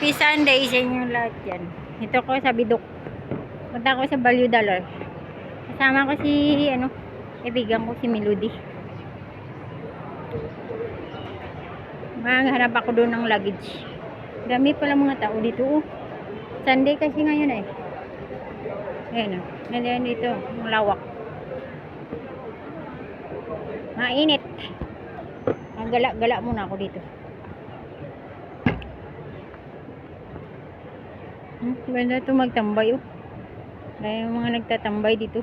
Happy Sunday sa inyo lahat yan. Ito ko sa Bidok. Punta ko sa Value Dollar. Kasama ko si, kaibigan ko si Melody. Maghanap ako doon ng luggage. Dami pala mga tao dito. Sunday kasi ngayon eh. Ayan o. Nandiyan dito. Ang lawak. Mainit. Ang gala-gala muna ako dito. Ganda ito magtambay oh. Dahil yung mga nagtatambay dito.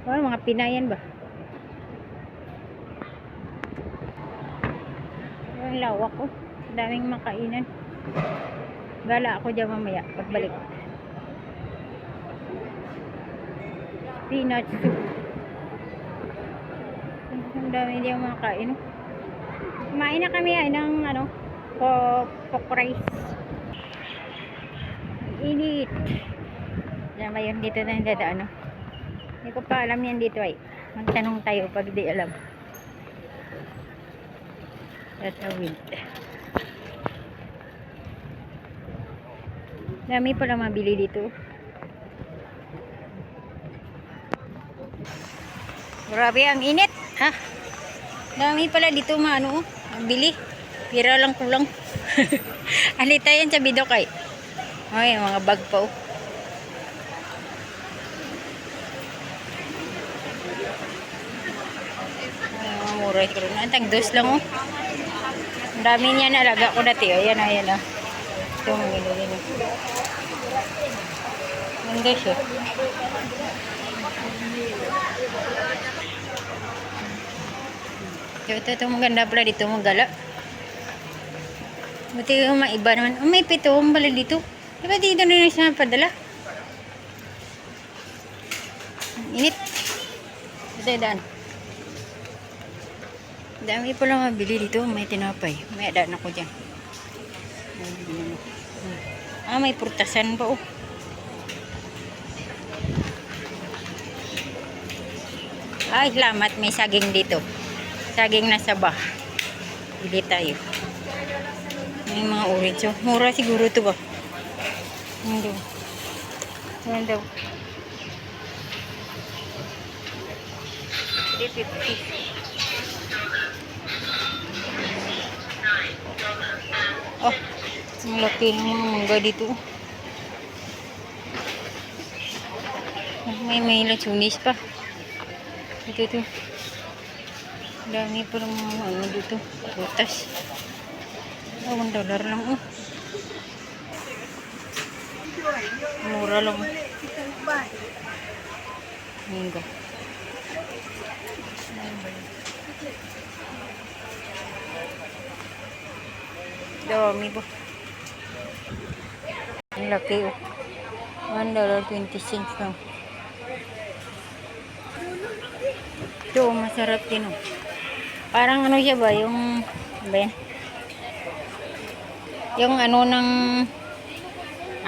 Mga Pinayan ba? Ang lawak oh. Daming makainan. Gala ako dyan mamaya pagbalik. Peanut soup. Ang dami dyan makain oh. Kumain na kami ay ng pork rice. Init. Yan ba yun dito na yung dadaan oh. Hindi ko pa alam yan dito ay. Magtanong tayo pag di alam. That's a wind. Dami pala mabili dito. Grabe ang init. Ha? Dami pala dito mabili. Pira lang kulang. Alita yan sa Bidok ay. Ay, mga bag pa oh. Mura ito rin. Ang dos lang oh. Ang dami niya nalaga ko dati. Ayan, ayan oh. Ito mga ganyan oh. Ang dos oh. Ito maganda pala dito magala. Buti yung maiba naman. Oh, may pito pala dito. Diba dito na rin siya padala? Init. Ito daan. Dami pala mabili dito. May tinapay. May daan ako dyan. May purtasan pa oh. Ay, salamat. May saging dito. Saging na saba. Bili tayo. May mga orange. So, mura siguro ito ba? Hindi. Ayan daw. 350. Oh, ang laki ng mga mangga dito. May lachunis pa. Ito. Dami pa ng mga dito. Putas. $1 lang oh. Mura lang. Minggo. Dami po. Ang laki oh. $1.20 lang. Ito masarap din oh. Parang siya ba yung yung ng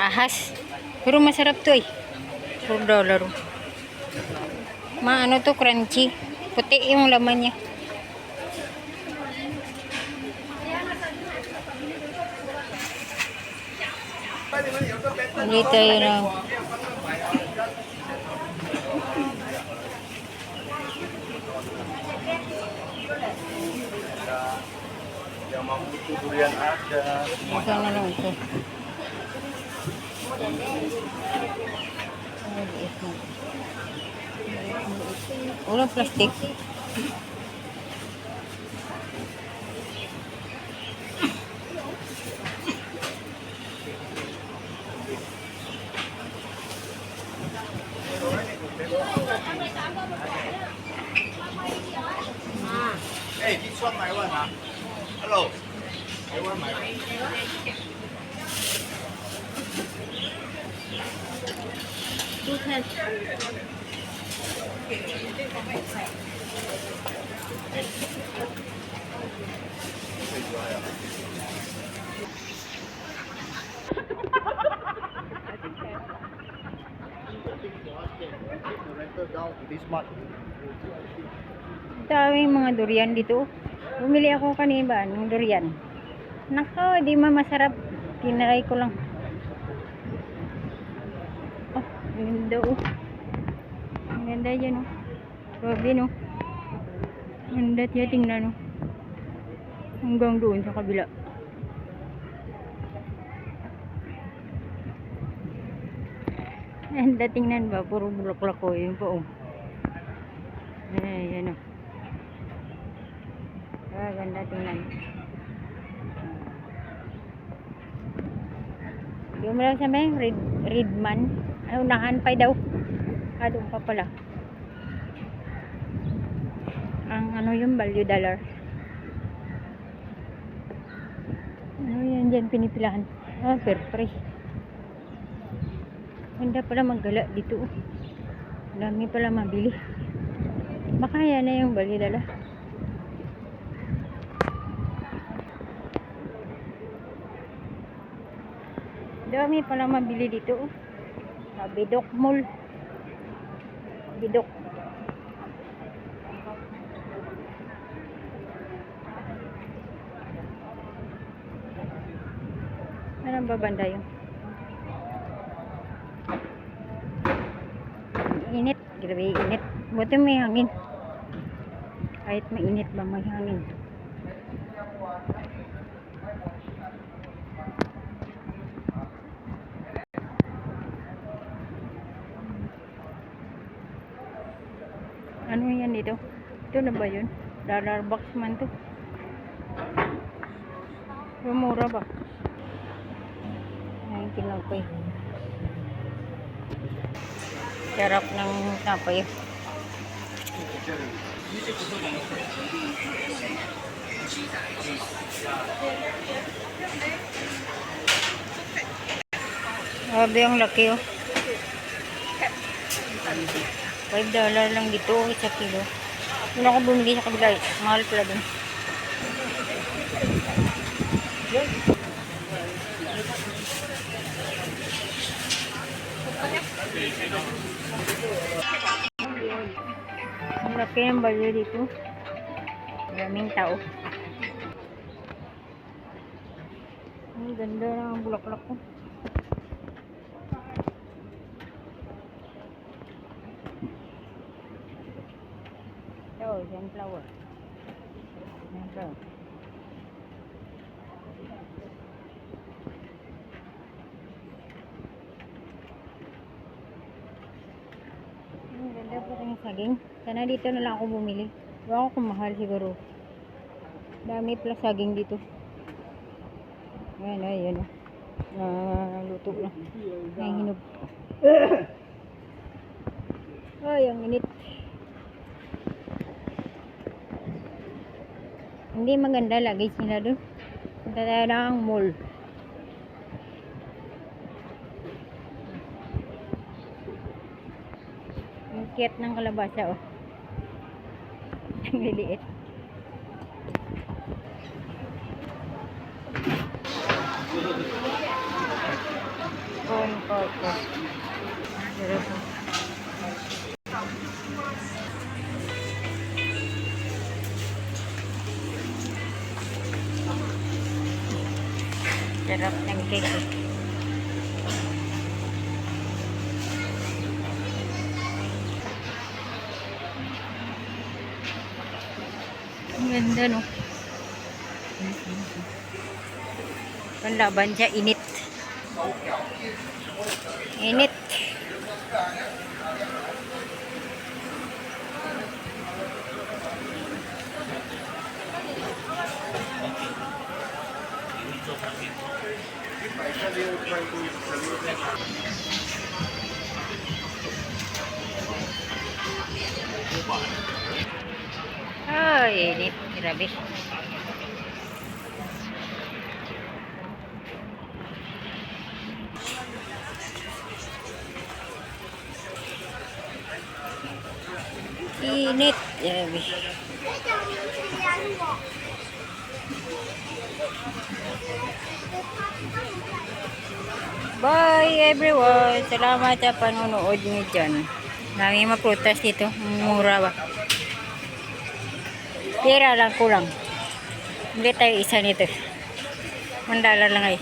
ahas. Pero masarap to eh. $4. To crunchy. Puti yung laman niya. Hindi tayo na. Yang mampu durian ada. Sana lang ito. Walang plastic. Hey, this one my one ha. Hello. I want my one. Down to this much. Daming mga durian dito. Bumili ako kanina ng durian. Nako, di masarap. Tinaray ko lang. Oh, ang ganda oh. Ang ganda dyan oh. Grabe no. Ang ganda tiya, tingnan oh. Hanggang doon sa kabila. Ang tingnan ba? Puro bulaklak ko yun po oh. Ayan oh. Ah, ganda tingnan. Yung mo lang sabihin, red man. Ano, unahan pa daw. Ah, doon pa pala. Ang ano yung value dollar. Ano yan dyan pinipilahan? Ah, fair price. Ganda pala maggala dito. Dami pala mabili. Baka yan na yung value dollar. Dami pala mabili dito. Sa Bidok Mall. Bidok. Anong babanda yun? Init. Grabe init. Buti may hangin. Kahit mainit ba may hangin. Ano yan dito? Ito na ba yun? Dollar box man to. Mura ba? Ay, tinapay. Sarap ng tinapay. Grabe ang laki oh. $5 lang dito, isa kilo. Hindi ako bumili sa kabila. Mahal pala dun. Ang laki ng balyo dito. Maraming tao. Ang ganda ng bulaklak ko. Oh, sunflower. Sunflower. Ang ganda po ng saging. Sana dito na lang ako bumili. Huwag ako kumahal siguro. Dami pala saging dito. Ayan, ayan. Luto lang. May hinog. Ay, ang init. Hindi maganda lagi sila doon. Punta tayo ng mall. Ang cute ng kalabasa oh. Ang liliit. Corn purple. Sarap oh. Sarap ng cake. Ang ganda no. Panlaban siya, init. Init. Ay, init. Grabe. Init. Grabe. Bye everyone. Salamat sa panonood niyo dyan. Dami maprutas dito. Mura ba? Pera lang kulang. Bili tayo isa nito. $1 lang ay.